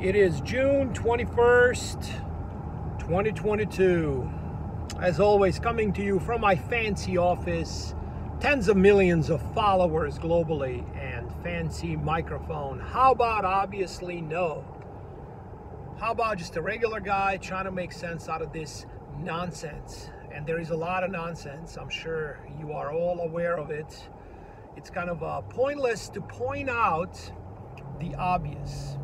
It is June 21st, 2022. As always, coming to you from my fancy office, tens of millions of followers globally, and fancy microphone. How about obviously no? How about just a regular guy trying to make sense out of this nonsense? And there is a lot of nonsense. I'm sure you are all aware of it. It's kind of pointless to point out the obvious.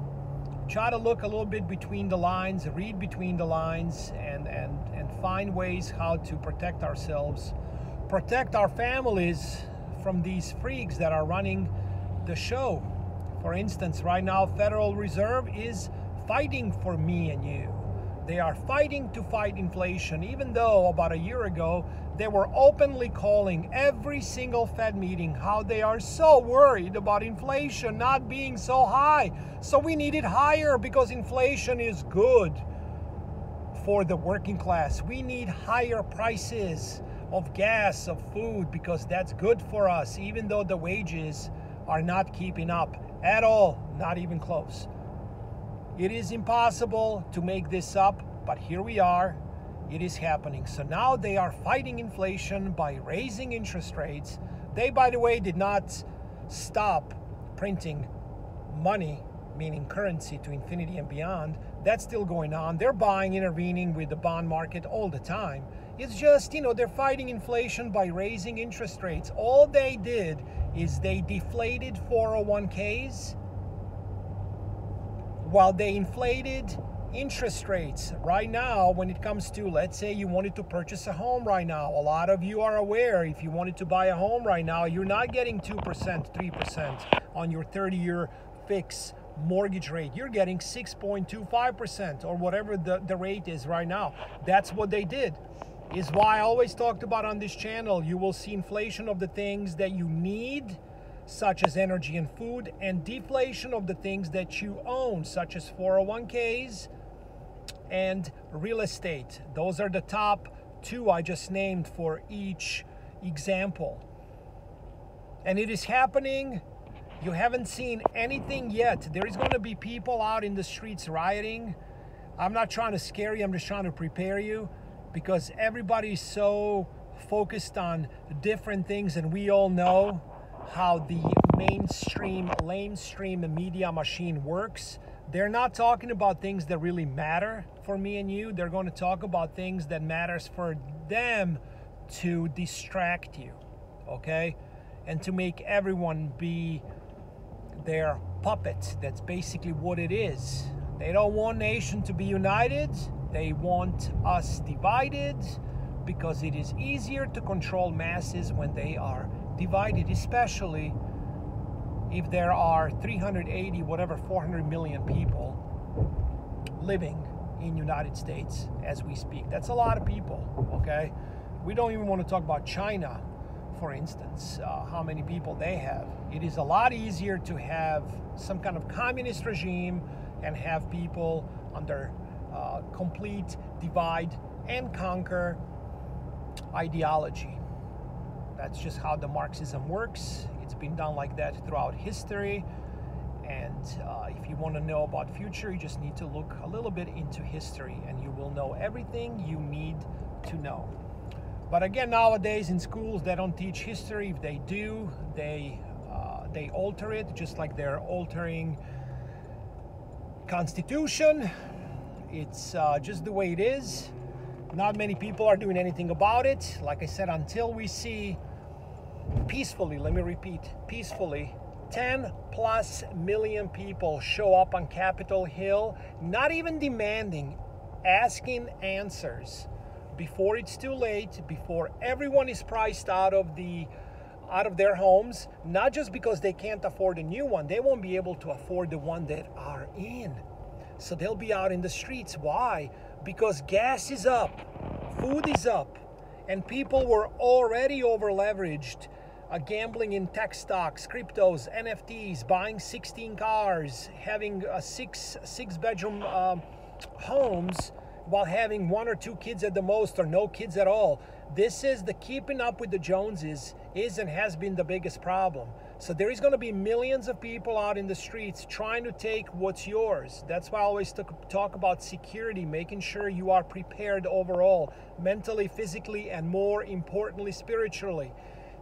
Try to look a little bit between the lines, read between the lines, and find ways how to protect ourselves, protect our families from these freaks that are running the show. For instance, right now, Federal Reserve is fighting for me and you. They are fighting to fight inflation, even though about a year ago, they were openly calling every single Fed meeting how they are so worried about inflation not being so high. So we need it higher because inflation is good for the working class. We need higher prices of gas, of food, because that's good for us, even though the wages are not keeping up at all, not even close. It is impossible to make this up, but here we are. It is happening. So now they are fighting inflation by raising interest rates. They, by the way, did not stop printing money, meaning currency, to infinity and beyond. That's still going on. They're buying, intervening with the bond market all the time. It's just, they're fighting inflation by raising interest rates. All they did is they deflated 401k's while they inflated interest rates. Right now, when it comes to, let's say you wanted to purchase a home right now, a lot of you are aware, if you wanted to buy a home right now, you're not getting 2%, 3% on your 30-year fixed mortgage rate. You're getting 6.25% or whatever the rate is right now. That's what they did. Is why I always talked about on this channel, you will see inflation of the things that you need, such as energy and food, and deflation of the things that you own, such as 401k's and real estate. Those are the top two I just named for each example. And it is happening. You haven't seen anything yet. There is going to be people out in the streets rioting. I'm not trying to scare you. I'm just trying to prepare you, because everybody's so focused on different things, and we all know how the lamestream media machine works. They're not talking about things that really matter for me and you. They're going to talk about things that matters for them to distract you, okay? And to make everyone be their puppet. That's basically what it is. They don't want nation to be united. They want us divided, because it is easier to control masses when they are divided, especially if there are 380, whatever, 400 million people living in United States as we speak. That's a lot of people, okay? We don't even want to talk about China, for instance, how many people they have. It is a lot easier to have some kind of communist regime and have people under complete divide and conquer ideology. That's just how the Marxism works. It's been done like that throughout history. And if you want to know about future, you just need to look a little bit into history, and you will know everything you need to know. But again, nowadays in schools, they don't teach history. If they do, they alter it, just like they're altering Constitution. It's just the way it is. Not many people are doing anything about it. Like I said, until we see peacefully, let me repeat, peacefully, 10+ million people show up on Capitol Hill, not even demanding, asking answers before it's too late, before everyone is priced out of their homes, not just because they can't afford a new one. They won't be able to afford the one that are in. So they'll be out in the streets. Why? Because gas is up, food is up, and people were already over-leveraged, gambling in tech stocks, cryptos, NFTs, buying 16 cars, having six-bedroom homes while having 1 or 2 kids at the most, or no kids at all. This is the keeping up with the Joneses is and has been the biggest problem. So there is going to be millions of people out in the streets trying to take what's yours. That's why I always talk about security, making sure you are prepared overall, mentally, physically, and more importantly, spiritually.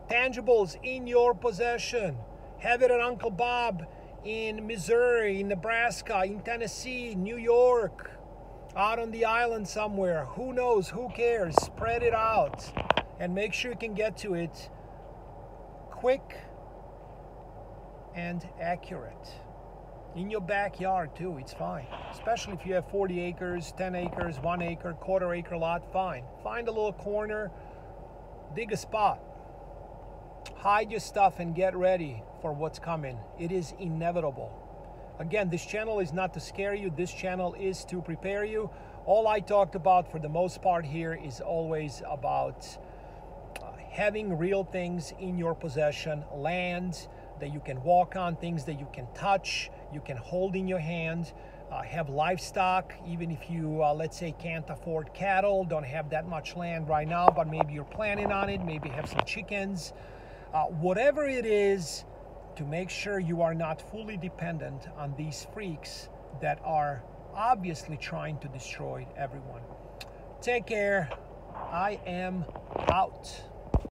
Tangibles in your possession. Have it at Uncle Bob in Missouri, in Nebraska, in Tennessee, New York, out on the island somewhere. Who knows? Who cares? Spread it out and make sure you can get to it quick and accurate. In your backyard too, it's fine. Especially if you have 40 acres, 10 acres, 1 acre, quarter acre lot, fine. Find a little corner, dig a spot. Hide your stuff and get ready for what's coming. It is inevitable. Again, this channel is not to scare you. This channel is to prepare you. All I talked about for the most part here is always about having real things in your possession, land that you can walk on, things that you can touch, you can hold in your hand, have livestock, even if you, let's say, can't afford cattle, don't have that much land right now, but maybe you're planning on it, maybe have some chickens. Whatever it is, to make sure you are not fully dependent on these freaks that are obviously trying to destroy everyone. Take care. I am out.